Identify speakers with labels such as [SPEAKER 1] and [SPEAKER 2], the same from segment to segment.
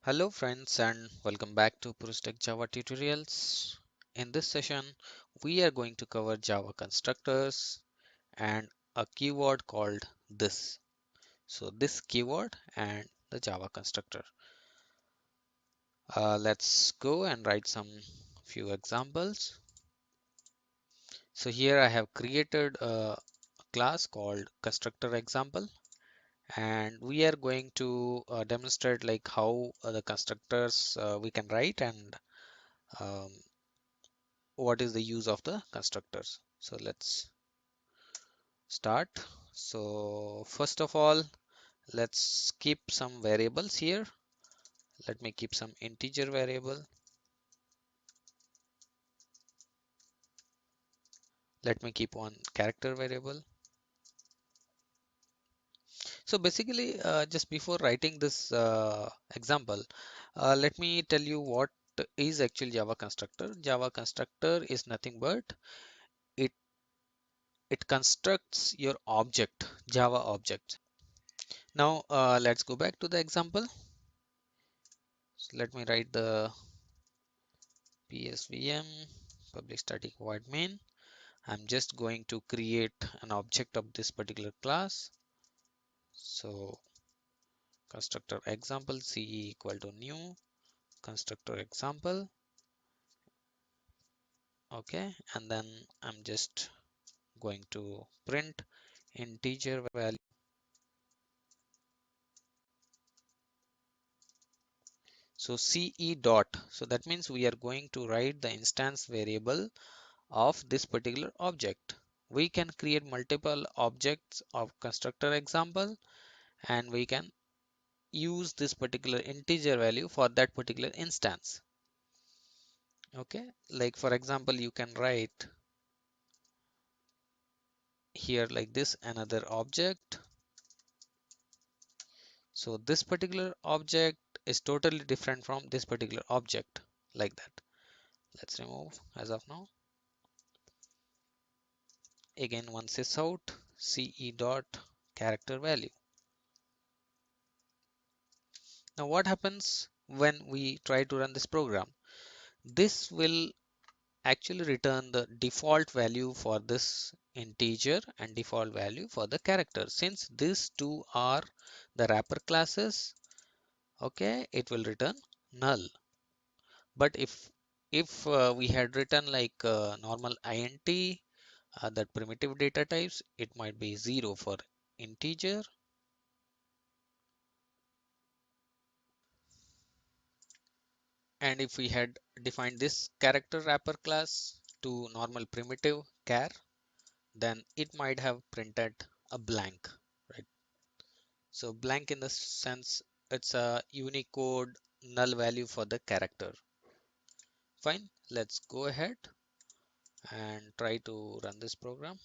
[SPEAKER 1] Hello friends and welcome back to Purus Java tutorials. In this session, we are going to cover Java constructors and a keyword called this. So this keyword and the Java constructor. Let's go and write some few examples. So here I have created a class called Constructor Example, and we are going to demonstrate like how the constructors we can write and um, what is the use of the constructors. So let's start. So first of all, let's keep some variables here. Let me keep some integer variable. Let me keep one character variable. So basically, just before writing this example, let me tell you what is actually Java constructor. Java constructor is nothing but it it constructs your object, Java object. Now let's go back to the example. So let me write the PSVM public static void main. I'm just going to create an object of this particular class. So constructor example CE equal to new constructor example. Okay, and then I'm just going to print integer value. So CE dot. So that means we are going to write the instance variable of this particular object. We can create multiple objects of constructor example, and we can use this particular integer value for that particular instance. Okay, like for example, you can write here like this another object. So this particular object is totally different from this particular object, like that. Let's remove as of now. Again, once it's out, ce dot character value. Now what happens when we try to run this program? This will actually return the default value for this integer and default value for the character. Since these two are the wrapper classes, okay, it will return null. But if we had written like normal int, that primitive data types, it might be 0 for integer. And if we had defined this character wrapper class to normal primitive char, then it might have printed a blank, right? So blank in the sense it's a Unicode null value for the character. Fine, let's go ahead and try to run this program.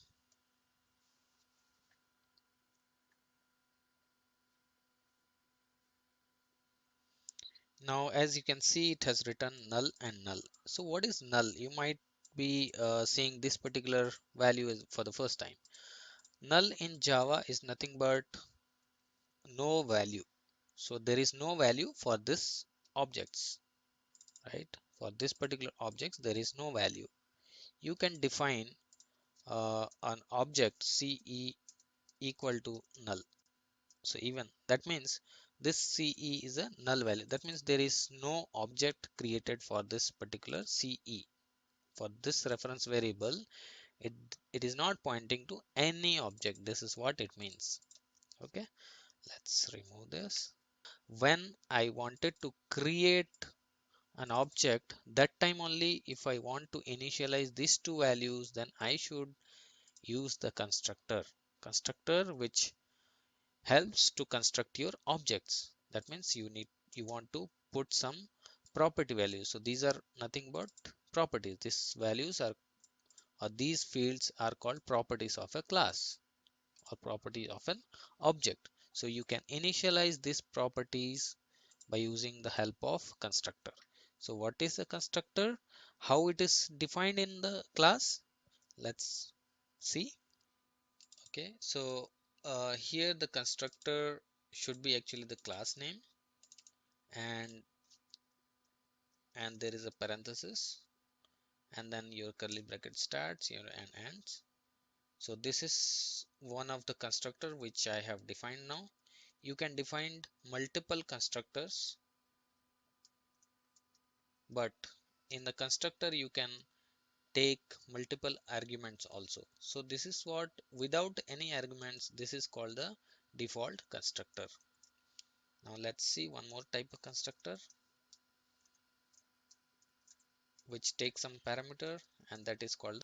[SPEAKER 1] Now as you can see, it has written null and null. So what is null? You might be seeing this particular value is for the first time. Null in Java is nothing but no value. So there is no value for this objects, right? For this particular objects, there is no value. You can define an object CE equal to null. So even that means this CE is a null value. That means there is no object created for this particular CE. For this reference variable, it, it is not pointing to any object. This is what it means. Okay, let's remove this. When I wanted to create an object, that time only if I want to initialize these two values, then I should use the constructor which helps to construct your objects. That means you want to put some property values. So these are nothing but properties. These values are, or these fields are called properties of a class or property of an object. So you can initialize these properties by using the help of constructor. So what is a constructor? How it is defined in the class? Let's see. Okay, so here the constructor should be actually the class name, and there is a parenthesis, and then your curly bracket starts your and ends. So this is one of the constructor which I have defined now. You can define multiple constructors, but in the constructor you can take multiple arguments also. So this is what, without any arguments, this is called the default constructor. Now let's see one more type of constructor which takes some parameter, and that is called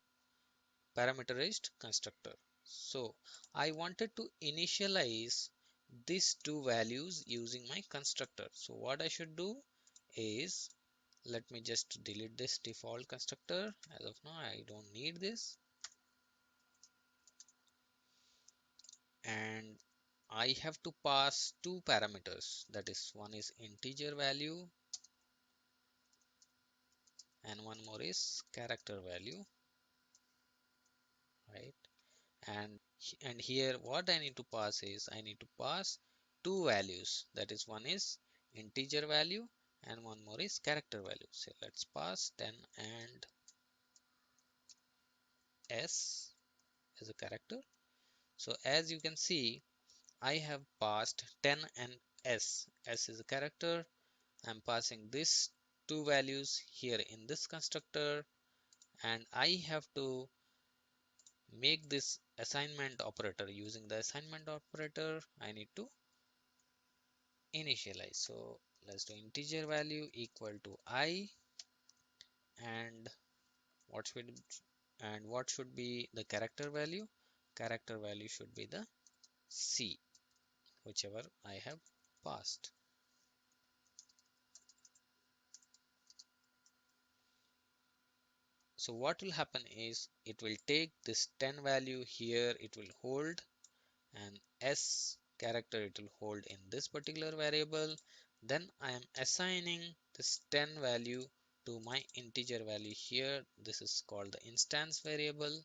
[SPEAKER 1] parameterized constructor. So I wanted to initialize these two values using my constructor. So what I should do is, let me just delete this default constructor. As of now, I don't need this. And I have to pass two parameters. That is, one is integer value and one more is character value, right? And here what I need to pass is, I need to pass two values. That is, one is integer value and one more is character value. So let's pass 10 and s as a character. So as you can see, I have passed 10 and s. S is a character. I'm passing these two values here in this constructor, and I have to make this assignment operator. Using the assignment operator, I need to initialize. So let's do integer value equal to I, and what should be the character value? Character value should be the C, whichever I have passed. So what will happen is, it will take this 10 value here, it will hold, and s character it will hold in this particular variable. Then I am assigning this 10 value to my integer value here. This is called the instance variable.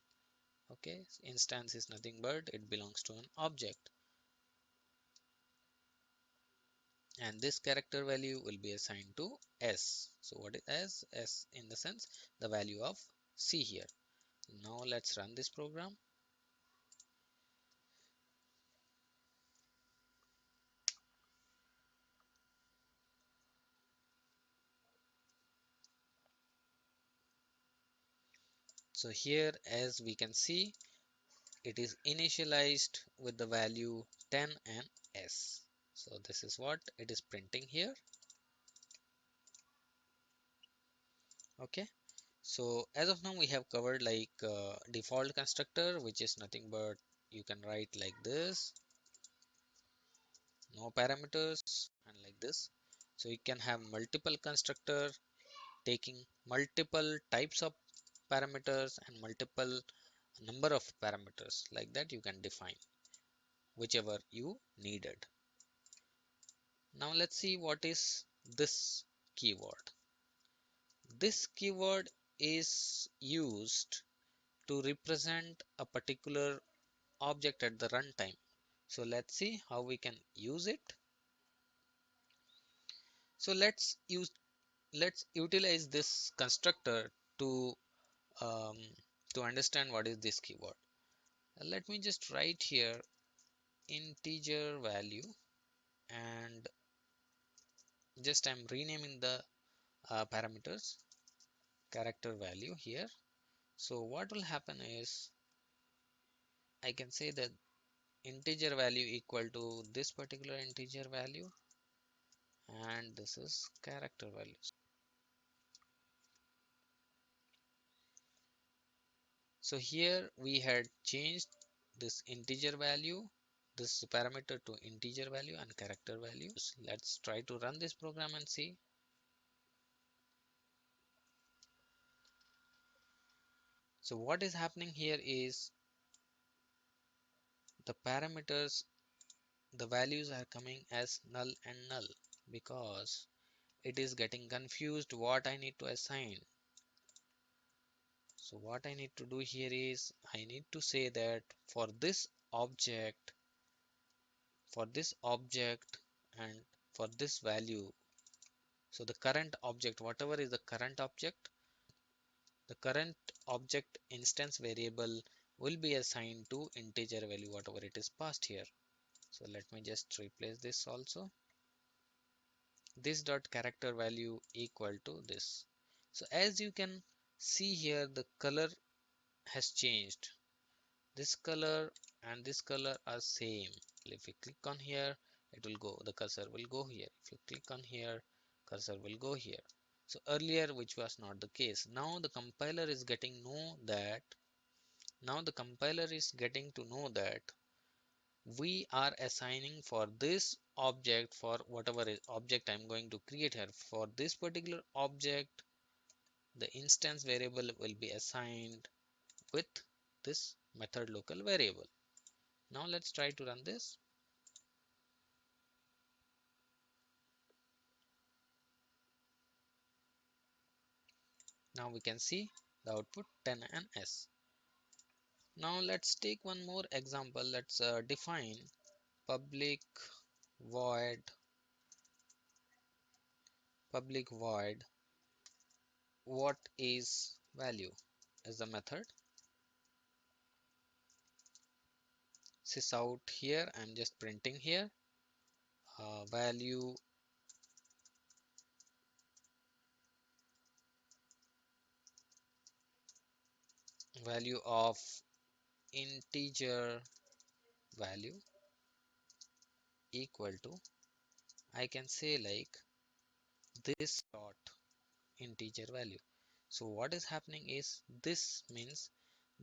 [SPEAKER 1] Okay, instance is nothing but it belongs to an object, and this character value will be assigned to s. So what is s in the sense the value of c here. Now let's run this program. So here, as we can see, it is initialized with the value 10 and s. So this is what it is printing here. Okay, so as of now we have covered like default constructor, which is nothing but you can write like this, no parameters, and like this. So you can have multiple constructor taking multiple types of parameters and multiple number of parameters. Like that you can define whichever you needed. Now let's see what is this keyword. This keyword is used to represent a particular object at the runtime. So let's see how we can use it. So let's utilize this constructor to um, understand what is this keyword. Let me just write here integer value, and just I'm renaming the parameters character value here. So what will happen is, I can say that integer value equal to this particular integer value, and this is character values. So here we had changed this integer value, this parameter, to integer value and character values. Let's try to run this program and see. So what is happening here is, the parameters, the values are coming as null and null, because it is getting confused what I need to assign. So what I need to do here is, I need to say that for this object, and for this value, So the current object, whatever is the current object, the current object instance variable will be assigned to integer value, whatever it is passed here. So let me just replace this also. This dot character value equal to this. So as you can see here, the color has changed. This color and this color are same. If you click on here, it will go, the cursor will go here. If you click on here, cursor will go here. So earlier, which was not the case. Now the compiler is getting to know that we are assigning for this object, for whatever object I'm going to create here, for this particular object the instance variable will be assigned with this method local variable. Now let's try to run this. Now we can see the output 10 and S. Now let's take one more example. Let's define public void what is value as the method. Sys out here, I'm just printing here value of integer value equal to, I can say like this dot integer value. So what is happening is, this means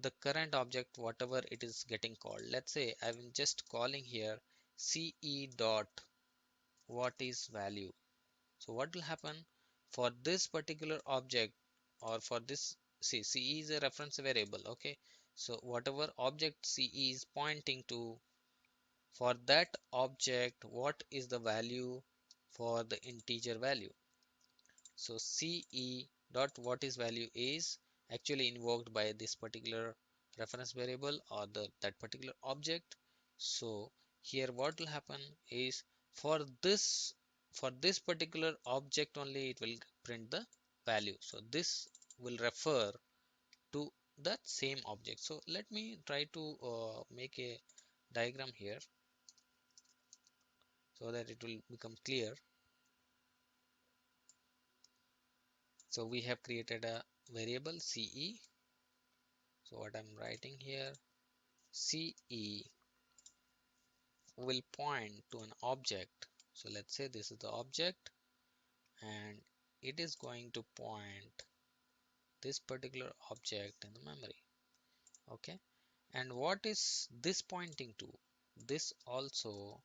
[SPEAKER 1] the current object whatever it is getting called. Let's say I'm just calling here ce dot what is value. So what will happen for this particular object, or for this, see, ce is a reference variable, okay? So whatever object ce is pointing to, for that object what is the value for the integer value. So ce dot what is value is actually invoked by this particular reference variable or that particular object. So here what will happen is, for this particular object only it will print the value. So this will refer to that same object. So let me try to make a diagram here so that it will become clear. So we have created a variable ce. So what I'm writing here, ce will point to an object. So let's say this is the object, and it is going to point this particular object in the memory. Okay, and what is this pointing to? This also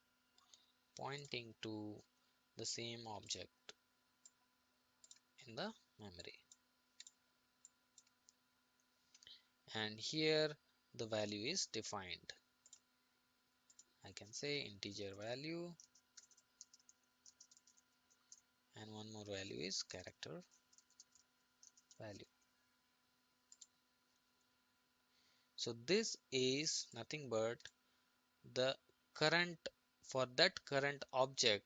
[SPEAKER 1] pointing to the same object in the memory. And here the value is defined. I can say integer value, and one more value is character value. So this is nothing but the current, for that current object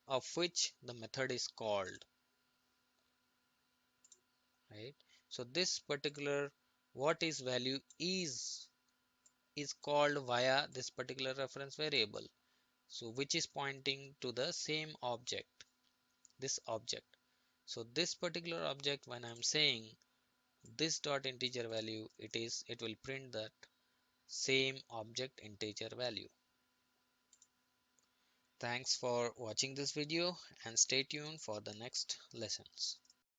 [SPEAKER 1] of which the method is called, right? So this particular what is value is called via this particular reference variable, so which is pointing to the same object, this object. So this particular object, when I'm saying this dot integer value, it will print that same object integer value. Thanks for watching this video, and stay tuned for the next lessons.